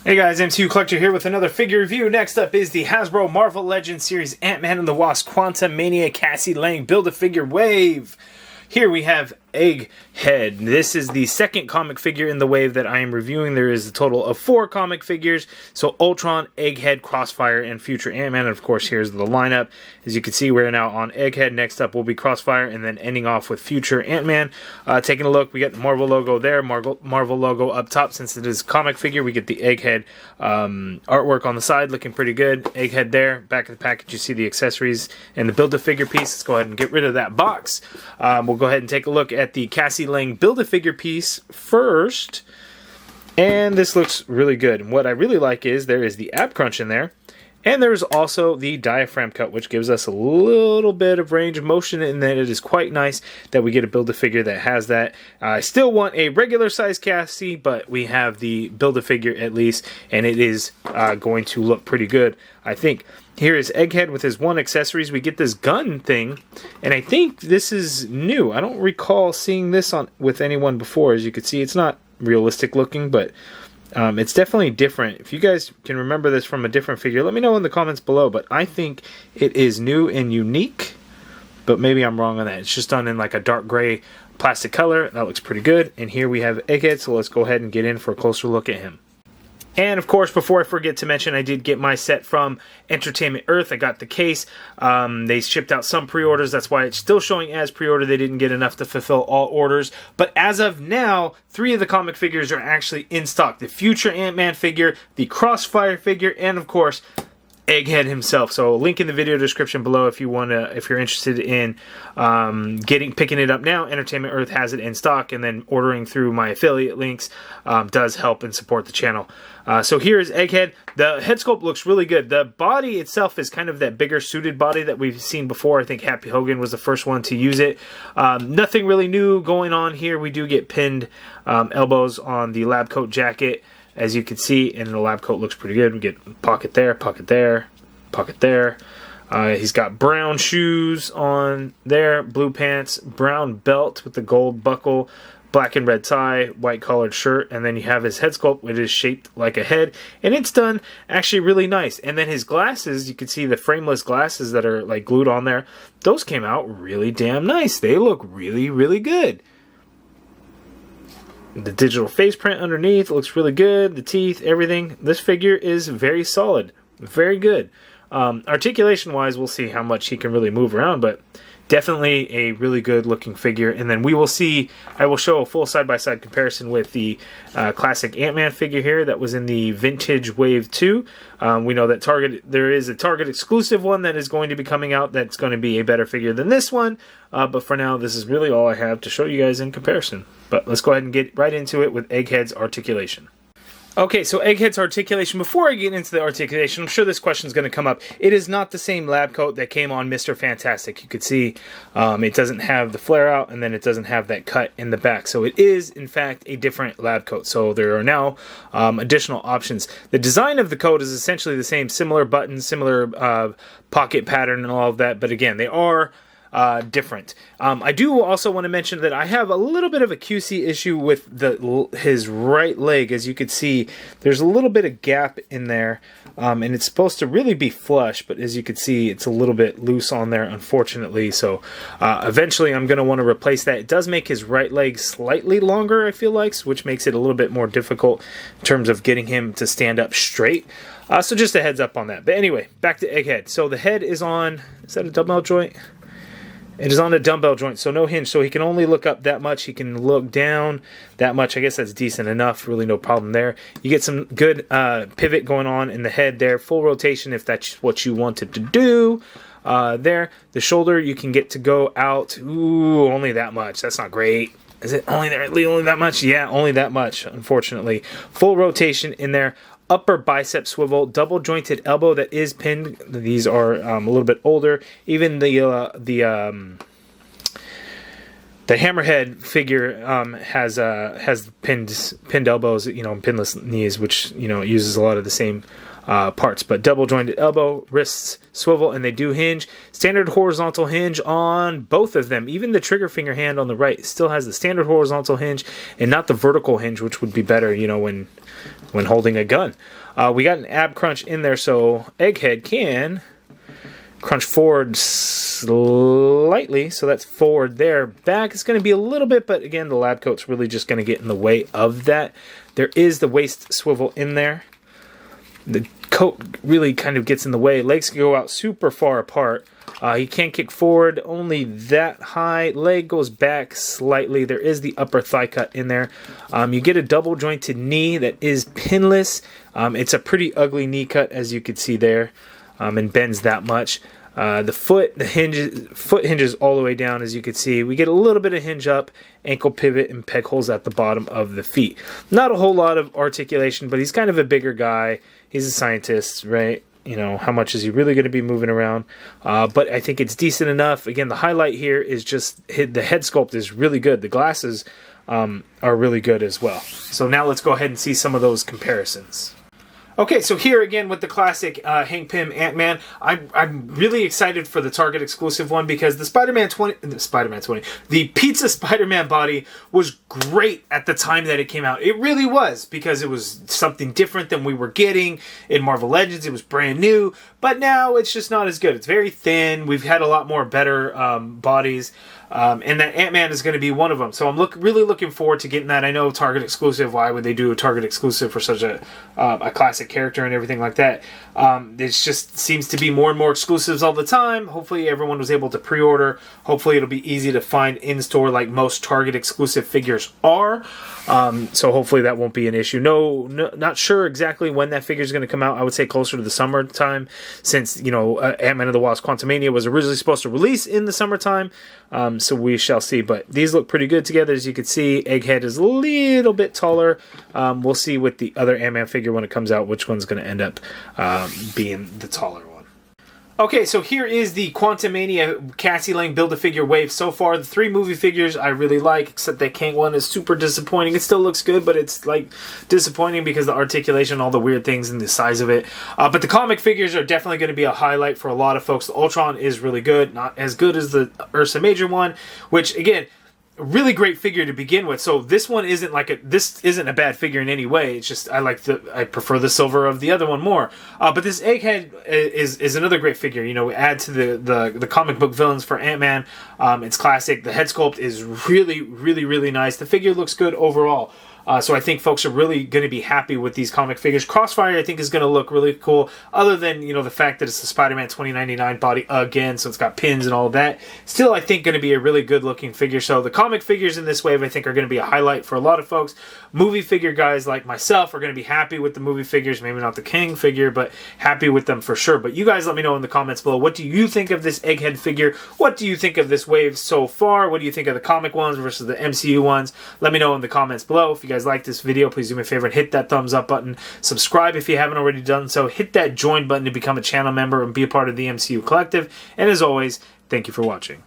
Hey guys, MCU Collector here with another figure review. Next up is the Hasbro Marvel Legends Series Ant-Man and the Wasp Quantumania Cassie Lang Build-A-Figure Wave. Here we have Egghead. This is the second comic figure in the wave that I am reviewing. There is a total of 4 comic figures. So Ultron, Egghead, Crossfire, and Future Ant-Man. And of course, here's the lineup. As you can see, we're now on Egghead. Next up will be Crossfire, and then ending off with Future Ant-Man. Taking a look, we got the Marvel logo there, Marvel logo up top. Since it is a comic figure, we get the Egghead artwork on the side, looking pretty good. Egghead there. Back of the package, you see the accessories and the Build-A-Figure piece. Let's go ahead and get rid of that box. We'll go ahead and take a look at the Cassie Lang Build-A-Figure piece first. And this looks really good. And what I really like is there is the ab crunch in there. And there's also the diaphragm cut, which gives us a little bit of range of motion, and then it is quite nice that we get a Build-A-Figure that has that. I still want a regular size Cassie, but we have the Build-A-Figure at least, and it is going to look pretty good, I think. Here is Egghead with his 1 accessories. We get this gun thing, and I think this is new. I don't recall seeing this with anyone before. As you can see, it's not realistic looking, but it's definitely different. If you guys can remember this from a different figure, let me know in the comments below. But I think it is new and unique, but maybe I'm wrong on that. It's just done in like a dark gray plastic color. That looks pretty good. And here we have Egghead, so let's go ahead and get in for a closer look at him. And of course, before I forget to mention, I did get my set from Entertainment Earth. I got the case. They shipped out some pre-orders. That's why it's still showing as pre-order. They didn't get enough to fulfill all orders. But as of now, 3 of the comic figures are actually in stock. The Future Ant-Man figure, the Crossfire figure, and of course, Egghead himself. So link in the video description below if you're interested in picking it up now. Entertainment Earth has it in stock, and then ordering through my affiliate links does help and support the channel. So here is Egghead. The head sculpt looks really good. The body itself is kind of that bigger suited body that we've seen before. I think Happy Hogan was the first one to use it. Nothing really new going on here. We do get pinned elbows on the lab coat jacket, as you can see, and the lab coat looks pretty good. We get pocket there, pocket there, pocket there. He's got brown shoes on there, blue pants, brown belt with the gold buckle, black and red tie, white collared shirt, and then you have his head sculpt, which is shaped like a head, and it's done actually really nice. And then his glasses, you can see the frameless glasses that are like glued on there. Those came out really damn nice. They look really, really good. The digital face print underneath looks really good. The teeth, everything. This figure is very solid. Very good. Articulation wise, we'll see how much he can really move around, but definitely a really good looking figure. And then we will see, I will show a full side-by-side comparison with the classic Ant-Man figure here that was in the Vintage Wave 2. We know that there is a Target exclusive one that is going to be coming out that's going to be a better figure than this one. But for now, this is really all I have to show you guys in comparison. But let's go ahead and get right into it with Egghead's articulation. Okay, so Egghead's articulation. Before I get into the articulation, I'm sure this question is going to come up. It is not the same lab coat that came on Mr. Fantastic. You could see it doesn't have the flare out, and then it doesn't have that cut in the back. So it is, in fact, a different lab coat. So there are now additional options. The design of the coat is essentially the same, similar buttons, similar pocket pattern and all of that. But again, they are different. I do also want to mention that I have a little bit of a QC issue with his right leg. As you can see, there's a little bit of gap in there, and it's supposed to really be flush, but as you can see, it's a little bit loose on there, unfortunately. So eventually I'm going to want to replace that. It does make his right leg slightly longer, I feel like, which makes it a little bit more difficult in terms of getting him to stand up straight. So just a heads up on that. But anyway, back to Egghead. So the head is on, is that a dumbbell joint? It is on a dumbbell joint, so no hinge. So he can only look up that much. He can look down that much. I guess that's decent enough. Really no problem there. You get some good pivot going on in the head there. Full rotation if that's what you wanted to do. There. The shoulder, you can get to go out. Ooh, only that much. That's not great. Is it only that much? Yeah, only that much, unfortunately. Full rotation in there. Upper bicep swivel, double jointed elbow that is pinned. These are a little bit older. Even the The Hammerhead figure has pinned elbows, you know, and pinless knees, which, you know, uses a lot of the same parts. But double jointed elbow, wrists swivel, and they do hinge. Standard horizontal hinge on both of them. Even the trigger finger hand on the right still has the standard horizontal hinge and not the vertical hinge, which would be better, you know, when holding a gun. We got an ab crunch in there, so Egghead can crunch forward slightly, so that's forward there. Back is going to be a little bit, but again, the lab coat's really just going to get in the way of that. There is the waist swivel in there. The coat really kind of gets in the way. Legs can go out super far apart. He can't kick forward, only that high. Leg goes back slightly. There is the upper thigh cut in there. You get a double jointed knee that is pinless. It's a pretty ugly knee cut, as you can see there, and bends that much. The foot hinges all the way down, as you can see. We get a little bit of hinge up, ankle pivot, and peg holes at the bottom of the feet. Not a whole lot of articulation, but he's kind of a bigger guy. He's a scientist, right? You know, how much is he really going to be moving around? But I think it's decent enough. Again, the highlight here is just the head sculpt is really good. The glasses are really good as well. So now let's go ahead and see some of those comparisons. Okay, so here again with the classic Hank Pym Ant-Man, I'm really excited for the Target exclusive one because the Pizza Spider-Man body was great at the time that it came out. It really was, because it was something different than we were getting in Marvel Legends. It was brand new, but now it's just not as good. It's very thin. We've had a lot more better bodies. And that Ant-Man is going to be one of them. So I'm really looking forward to getting that. I know Target exclusive. Why would they do a Target exclusive for such a classic character and everything like that? It just seems to be more and more exclusives all the time. Hopefully everyone was able to pre-order. Hopefully it'll be easy to find in-store like most Target exclusive figures are. So hopefully that won't be an issue. No, not sure exactly when that figure is going to come out. I would say closer to the summertime, since, you know, Ant-Man and the Wasp Quantumania was originally supposed to release in the summertime. So we shall see. But these look pretty good together. As you can see, Egghead is a little bit taller. We'll see with the other Ant-Man figure when it comes out which one's going to end up being the taller one. Okay, so here is the Quantumania Cassie Lang Build-A-Figure wave. So far, the 3 movie figures I really like, except that Kang one is super disappointing. It still looks good, but it's like disappointing because the articulation, all the weird things, and the size of it. But the comic figures are definitely going to be a highlight for a lot of folks. The Ultron is really good, not as good as the Ursa Major one, which again, really great figure to begin with. So this one isn't a bad figure in any way. It's just I prefer the silver of the other one more. But this Egghead is another great figure. You know, we add to the comic book villains for Ant-Man. It's classic. The head sculpt is really nice. The figure looks good overall. So I think folks are really going to be happy with these comic figures. Crossfire, I think, is going to look really cool, other than, you know, the fact that it's the Spider-Man 2099 body again, so it's got pins and all of that. Still, I think, going to be a really good-looking figure. So the comic figures in this wave, I think, are going to be a highlight for a lot of folks. Movie figure guys like myself are going to be happy with the movie figures. Maybe not the King figure, but happy with them for sure. But you guys let me know in the comments below. What do you think of this Egghead figure? What do you think of this wave so far? What do you think of the comic ones versus the MCU ones? Let me know in the comments below. If you guys like this video, please do me a favor and hit that thumbs up button. Subscribe if you haven't already done so. Hit that join button to become a channel member and be a part of the MCU collective. And as always, thank you for watching.